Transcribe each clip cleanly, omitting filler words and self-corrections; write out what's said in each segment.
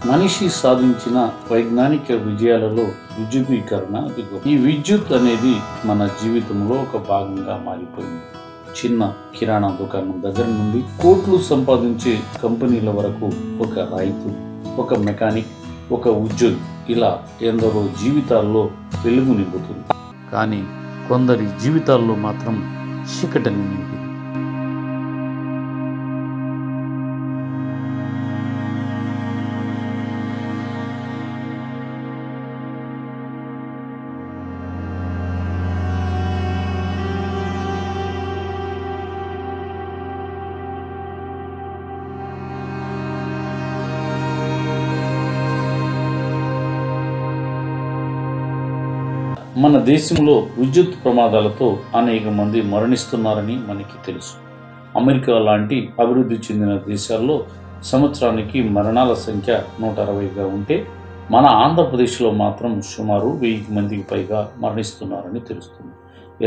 మనిషి సాధించిన వైజ్ఞానిక విజయాలలో విద్యుదీకరణ ఈ విద్యుత్ అనేది మన జీవితంలో ఒక భాగంగా మారిపోయింది. చిన్న కిరాణా దుకాణం దగ్గర నుండి కోట్లు సంపాదించే కంపెనీల వరకు ఒక రైతు, ఒక మెకానిక్, ఒక ఉద్యోగి, ఇలా ఎందరో జీవితాల్లో వెలుగు నింపుతుంది. కానీ కొందరి జీవితాల్లో మాత్రం చీకటిని నింపింది. మన దేశంలో విద్యుత్ ప్రమాదాలతో అనేక మంది మరణిస్తున్నారని మనకి తెలుసు. అమెరికా లాంటి అభివృద్ధి చెందిన దేశాల్లో సంవత్సరానికి మరణాల సంఖ్య 160గా ఉంటే మన ఆంధ్రప్రదేశ్లో మాత్రం సుమారు 1000 మందికి పైగా మరణిస్తున్నారని తెలుస్తుంది.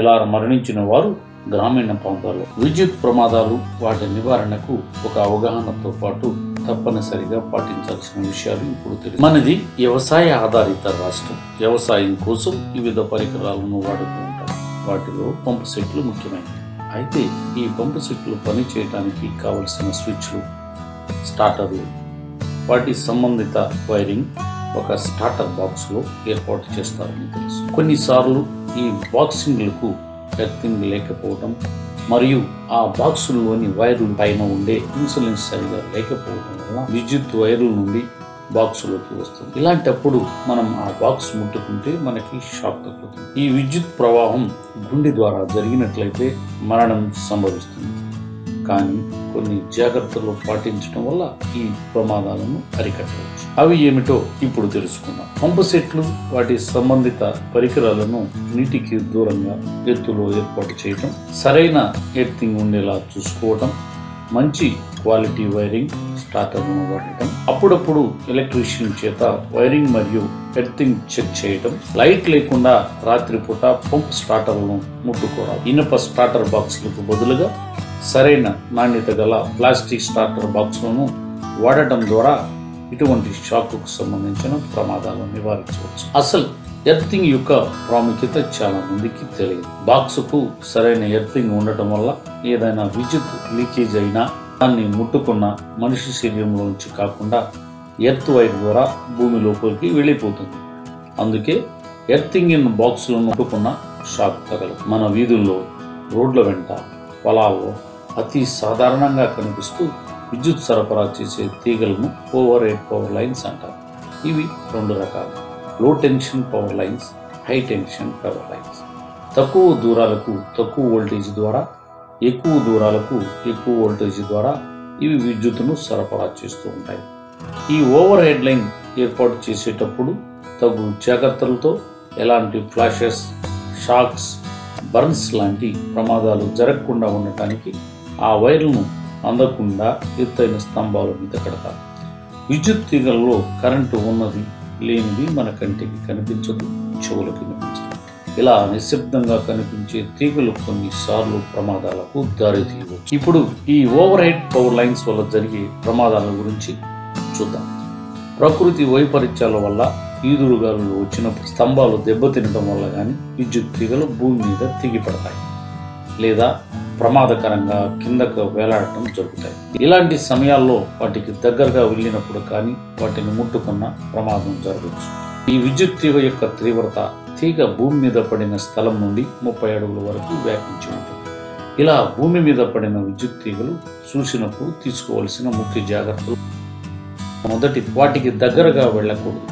ఇలా మరణించిన వారు గ్రామీణ ప్రాంతాల్లో. విద్యుత్ ప్రమాదాలు, వాటి నివారణకు ఒక అవగాహనతో పాటు తప్పనిసరిగా పాటించాల్సిన విషయాలు ఇప్పుడు తెలుసు. మనది వ్యవసాయ ఆధారిత రాష్ట్రం. వ్యవసాయం కోసం వివిధ పరికరాలను వాడుతూ ఉంటాం. వాటిలో పంపు సెట్లు ముఖ్యమైనవి. అయితే ఈ పంపు సెట్లు పని చేయడానికి కావలసిన స్విచ్లు, స్టార్టర్లు, వాటి సంబంధిత వైరింగ్ ఒక స్టార్టర్ బాక్స్ లో ఏర్పాటు చేస్తారని తెలుసు. కొన్నిసార్లు ఈ బాక్సింగ్లకు ఎర్తింగ్ లేకపోవడం మరియు ఆ బాక్సుల్లోని వైర్ల పైన ఉండే ఇన్సులెన్స్ సరిగా లేకపోవడం వల్ల విద్యుత్ వైర్ల నుండి బాక్సులోకి వస్తుంది. ఇలాంటప్పుడు మనం ఆ బాక్స్ ముట్టుకుంటే మనకి షాక్ తగ్గుతుంది. ఈ విద్యుత్ ప్రవాహం గుండె ద్వారా జరిగినట్లయితే మరణం సంభవిస్తుంది. కానీ కొన్ని జాగ్రత్తలు పాటించడం వల్ల ఈ ప్రమాదాలను అరికట్టవచ్చు. అవి ఏమిటో ఇప్పుడు తెలుసుకుందాం. పంపు సెట్లు, వాటి సంబంధిత పరికరాలను నీటికి దూరంగా ఎత్తులో ఏర్పాటు చేయటం, సరైన ఎర్తింగ్ ఉండేలా చూసుకోవటం, మంచి క్వాలిటీ వైరింగ్ స్టార్టర్ను వాడటం, అప్పుడప్పుడు ఎలక్ట్రీషియన్ చేత వైరింగ్ మరియు ఎర్తింగ్ చెక్ చేయటం, లైట్ లేకుండా రాత్రిపూట పంప్ స్టార్టర్లను ముట్టుకోవాలి. ఇనుప స్టార్టర్ బాక్స్లకు బదులుగా సరైన నాణ్యత గల ప్లాస్టిక్ స్టార్టర్ బాక్స్లను వాడటం ద్వారా ఇటువంటి షాక్కు సంబంధించిన ప్రమాదాలను నివారించవచ్చు. అసలు ఎర్తింగ్ యొక్క ప్రాముఖ్యత చాలా మందికి తెలియదు. బాక్సుకు సరైన ఎర్తింగ్ ఉండటం వల్ల ఏదైనా విద్యుత్ లీకేజ్ అయినా దాన్ని ముట్టుకున్న మనిషి శరీరంలోంచి కాకుండా ఎర్త్ వైర్ ద్వారా భూమి లోపలికి వెళ్ళిపోతుంది. అందుకే ఎర్తింగ్ ఇన్ బాక్సులను ముట్టుకున్న షాక్ తగలదు. మన వీధుల్లో, రోడ్ల వెంట, పొలాల్లో అతి సాధారణంగా కనిపిస్తూ విద్యుత్ సరఫరా చేసే తీగలను ఓవర్ హెడ్ పవర్ లైన్స్ అంటారు. ఇవి 2 రకాలు: లో tension power lines, high tension power lines. తక్కువ దూరాలకు తక్కువ వోల్టేజ్ ద్వారా, ఎక్కువ దూరాలకు ఎక్కువ వోల్టేజ్ ద్వారా ఇవి విద్యుత్తును సరఫరా చేస్తూ ఉంటాయి. ఈ ఓవర్ హెడ్ లైన్ ఏర్పాటు చేసేటప్పుడు తగు జాగ్రత్తలతో ఎలాంటి ఫ్లాషెస్, షాక్స్, బర్న్స్ లాంటి ప్రమాదాలు జరగకుండా ఉండటానికి ఆ వైర్లను అందకుండా ఎత్తైన స్తంభాల మీద కడతారు. విద్యుత్ తీగల్లో కరెంటు ఉన్నది లేనిది మన కంటికి కనిపించదు, చెవులకు వినిపించదు. ఇలా నిశ్శబ్దంగా కనిపించే తీగలు కొన్నిసార్లు ప్రమాదాలకు దారితీయవచ్చు. ఇప్పుడు ఈ ఓవర్ హెడ్ పవర్ లైన్స్ వల్ల జరిగే ప్రమాదాల గురించి చూద్దాం. ప్రకృతి వైపరీత్యాల వల్ల ఈదురుగాలు వచ్చినప్పుడు స్తంభాలు దెబ్బతినడం వల్ల కానీ విద్యుత్ తీగలు భూమి మీద తెగిపడతాయి లేదా ప్రమాదకరంగా కిందకు వేలాడటం జరుగుతాయి. ఇలాంటి సమయాల్లో వాటికి దగ్గరగా వెళ్ళినప్పుడు కానీ వాటిని ముట్టుకున్న ప్రమాదం జరగవచ్చు. ఈ విద్యుత్ తీగ యొక్క తీవ్రత తీగ భూమి మీద పడిన స్థలం నుండి 30 అడుగుల వరకు వ్యాపించి ఉంటుంది. ఇలా భూమి మీద పడిన విద్యుత్ తీగలు చూసినప్పుడు తీసుకోవలసిన ముఖ్య జాగ్రత్తలు: మొదటి, వాటికి దగ్గరగా వెళ్ళకూడదు.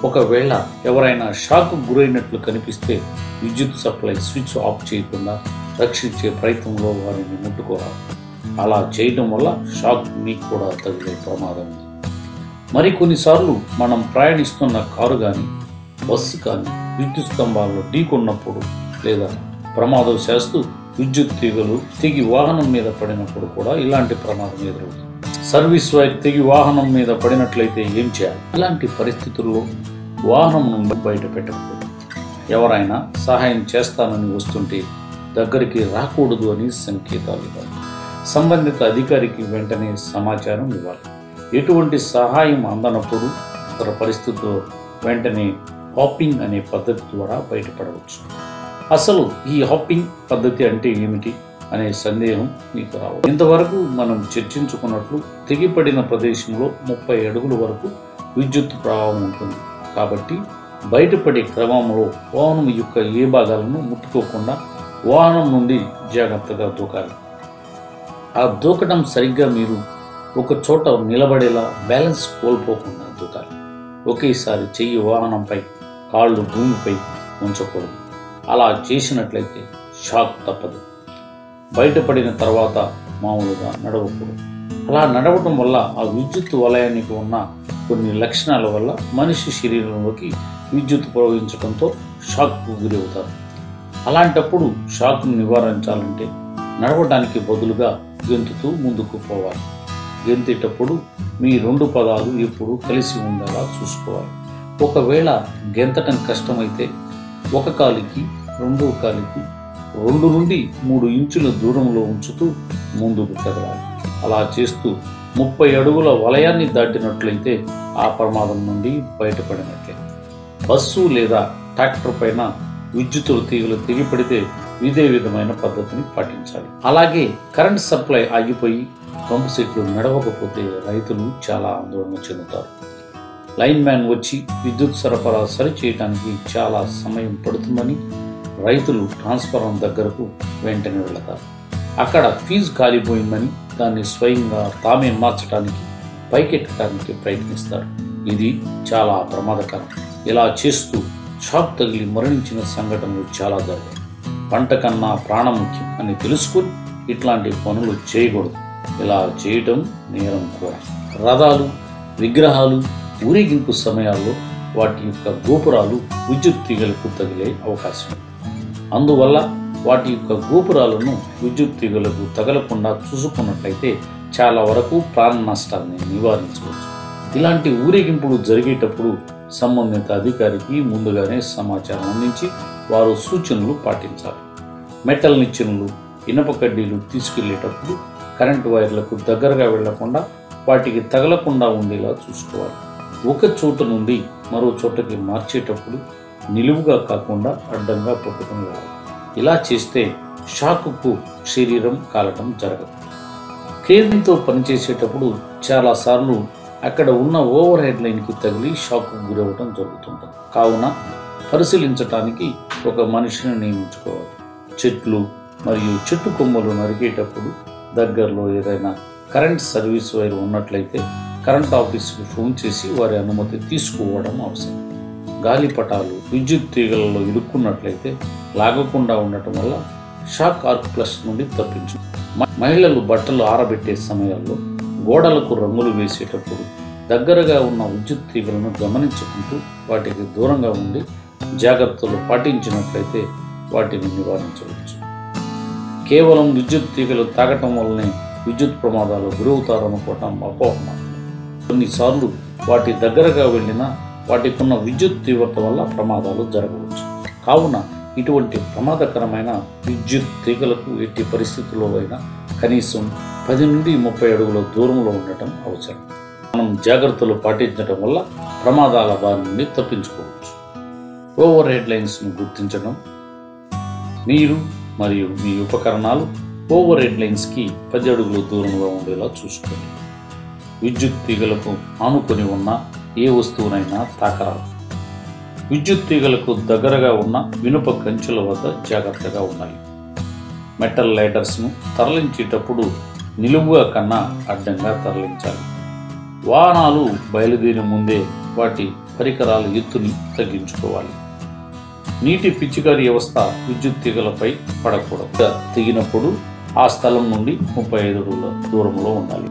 ఒకవేళ ఎవరైనా షాక్ గురైనట్లు కనిపిస్తే విద్యుత్ సప్లై స్విచ్ ఆఫ్ చేయకుండా రక్షించే ప్రయత్నంలో వారిని ముట్టుకోరాదు. అలా చేయడం వల్ల షాక్ మీకు కూడా తగిలే ప్రమాదం ఉంది. మరికొన్నిసార్లు మనం ప్రయాణిస్తున్న కారు కానీ బస్సు కానీ విద్యుత్ స్తంభాల్లో ఢీకొన్నప్పుడు లేదా ప్రమాదవశాత్తు విద్యుత్ తీగలు తెగి వాహనం మీద పడినప్పుడు కూడా ఇలాంటి ప్రమాదం ఎదురవుతుంది. సర్వీస్ వైర్ తెగి వాహనం మీద పడినట్లయితే ఏం చేయాలి? ఇలాంటి పరిస్థితుల్లో వాహనం నుండి బయట పెట్టకూడదు. ఎవరైనా సహాయం చేస్తానని వస్తుంటే దగ్గరికి రాకూడదు అని సంకేతాలు ఇవ్వాలి. సంబంధిత అధికారికి వెంటనే సమాచారం ఇవ్వాలి. ఎటువంటి సహాయం అందనప్పుడు ఇతర పరిస్థితుల్లో వెంటనే హాపింగ్ అనే పద్ధతి ద్వారా బయటపడవచ్చు. అసలు ఈ హాపింగ్ పద్ధతి అంటే ఏమిటి అనే సందేహం మీకు రావచ్చు. ఇంతవరకు మనం చర్చించుకున్నట్లు తెగిపడిన ప్రదేశంలో 30 అడుగుల వరకు విద్యుత్ ప్రవాహం ఉంటుంది. కాబట్టి బయటపడే క్రమంలో వాహనం యొక్క ఏ భాగాలను ముట్టుకోకుండా వాహనం నుండి జాగ్రత్తగా దూకాలి. ఆ దూకడం సరిగ్గా మీరు ఒక చోట నిలబడేలా బ్యాలెన్స్ కోల్పోకుండా దూకాలి. ఒకేసారి చెయ్యి వాహనంపై, కాళ్ళు భూమిపై ఉంచకూడదు. అలా చేసినట్లయితే షాక్ తప్పదు. బయటపడిన తర్వాత మామూలుగా నడవకూడదు. అలా నడవటం వల్ల ఆ విద్యుత్ వలయానికి ఉన్న కొన్ని లక్షణాల వల్ల మనిషి శరీరంలోకి విద్యుత్ ప్రవహించడంతో షాక్కు గురవుతారు. అలాంటప్పుడు షాక్ను నివారించాలంటే నడవడానికి బదులుగా గెంతుతూ ముందుకు పోవాలి. గెంతేటప్పుడు మీ 2 పదాలు ఎప్పుడూ కలిసి ఉండేలా చూసుకోవాలి. ఒకవేళ గెంతటం కష్టమైతే ఒక కాలికి రెండో కాలికి 2 నుండి 3 ఇంచుల దూరంలో ఉంచుతూ ముందుకు కదలాలి. అలా చేస్తూ 30 అడుగుల వలయాన్ని దాటినట్లయితే ఆ ప్రమాదం నుండి బయటపడినట్లే. బస్సు లేదా ట్రాక్టర్ పైన విద్యుత్ తీగలు తెగిపడితే ఇదే విధమైన పద్ధతిని పాటించాలి. అలాగే కరెంట్ సప్లై ఆగిపోయి పంపు సెట్లు నడవకపోతే రైతులు చాలా ఆందోళన చెందుతారు. లైన్ మ్యాన్ వచ్చి విద్యుత్ సరఫరా సరిచేయడానికి చాలా సమయం పడుతుందని రైతులు ట్రాన్స్ఫార్మర్ దగ్గరకు వెంటనే వెళతారు. అక్కడ ఫీజు కాలిపోయిందని దాన్ని స్వయంగా తామే మార్చడానికి పైకెక్కడానికి ప్రయత్నిస్తారు. ఇది చాలా ప్రమాదకరం. ఇలా చేస్తూ షాక్ తగిలి మరణించిన సంఘటనలు చాలా జరిగాయి. పంట కన్నా ప్రాణం ముఖ్యం అని తెలుసుకుని ఇట్లాంటి పనులు చేయకూడదు. ఇలా చేయటం నేరం కూడా. రథాలు, విగ్రహాలు, ఊరేగింపు సమయాల్లో వాటి యొక్క గోపురాలు విద్యుత్ తీగలకు తగిలే అవకాశం ఉంది. అందువల్ల వాటి యొక్క గోపురాలను విద్యుత్ తీగలకు తగలకుండా చూసుకున్నట్లయితే చాలా వరకు ప్రాణ నష్టాన్ని నివారించవచ్చు. ఇలాంటి ఊరేగింపులు జరిగేటప్పుడు సంబంధిత అధికారికి ముందుగానే సమాచారం అందించి వారు సూచనలు పాటించాలి. మెటల్ నిచ్చెనలు, ఇనప కడ్డీలు తీసుకెళ్లేటప్పుడు కరెంటు వైర్లకు దగ్గరగా వెళ్లకుండా వాటికి తగలకుండా ఉండేలా చూసుకోవాలి. ఒక చోట నుండి మరో చోటకి మార్చేటప్పుడు నిలువుగా కాకుండా అడ్డంగా పట్టుకుని వెళ్ళాలి. ఇలా చేస్తే షాక్కు శరీరం కాలటం జరగదు. క్రేన్తో పనిచేసేటప్పుడు చాలాసార్లు అక్కడ ఉన్న ఓవర్ హెడ్ లైన్కి తగిలి షాక్కు గురవటం జరుగుతుంటుంది. కావున పరిశీలించటానికి ఒక మనిషిని నియమించుకోవాలి. చెట్లు మరియు చెట్టు కొమ్మలు నరికేటప్పుడు దగ్గరలో ఏదైనా కరెంట్ సర్వీస్ వైర్ ఉన్నట్లయితే కరెంట్ ఆఫీసుకు ఫోన్ చేసి వారి అనుమతి తీసుకోవడం అవసరం. గాలిపటాలు విద్యుత్ తీగలలో ఇరుక్కున్నట్లయితే లాగకుండా ఉండటం వల్ల షాక్ ఆర్క్ ప్లస్ నుండి తప్పించు. మహిళలు బట్టలు ఆరబెట్టే సమయాల్లో గోడలకు రంగులు వేసేటప్పుడు దగ్గరగా ఉన్న విద్యుత్ తీగలను గమనించుకుంటూ వాటికి దూరంగా ఉండి జాగ్రత్తలు పాటించినట్లయితే వాటిని నివారించవచ్చు. కేవలం విద్యుత్ తీగలు తాగటం వల్లనే విద్యుత్ ప్రమాదాలు గురవుతారనుకోవటం అపోహ మాత్రం. కొన్నిసార్లు వాటి దగ్గరగా వెళ్ళినా వాటికున్న విద్యుత్ తీవ్రత వల్ల ప్రమాదాలు జరగవచ్చు. కావున ఇటువంటి ప్రమాదకరమైన విద్యుత్ తీగలకు ఎట్టి పరిస్థితుల్లో అయినా కనీసం 10 నుండి 30 అడుగుల దూరంలో ఉండటం అవసరం. మనం జాగ్రత్తలు పాటించడం వల్ల ప్రమాదాల బారి నుండి తప్పించుకోవచ్చు. ఓవర్ హెడ్ లైన్స్ను గుర్తించడం. మీరు మరియు మీ ఉపకరణాలు ఓవర్ హెడ్ లైన్స్కి 10 అడుగుల దూరంలో ఉండేలా చూసుకోండి. విద్యుత్ తీగలకు ఆనుకొని ఉన్న ఏ వస్తువునైనా తాకరాదు. విద్యుత్ తీగలకు దగ్గరగా ఉన్న ఇనుప కంచెల వద్ద జాగ్రత్తగా ఉండాలి. మెటల్ లైడర్స్ను తరలించేటప్పుడు నిలువుగా కన్నా అడ్డంగా తరలించాలి. వాహనాలు బయలుదేరి ముందే వాటి పరికరాల ఎత్తుని తగ్గించుకోవాలి. నీటి పిచికారీ వ్యవస్థ విద్యుత్ తీగలపై పడకూడదు. తెగినప్పుడు ఆ స్థలం నుండి 35 అడుగుల దూరంలో ఉండాలి.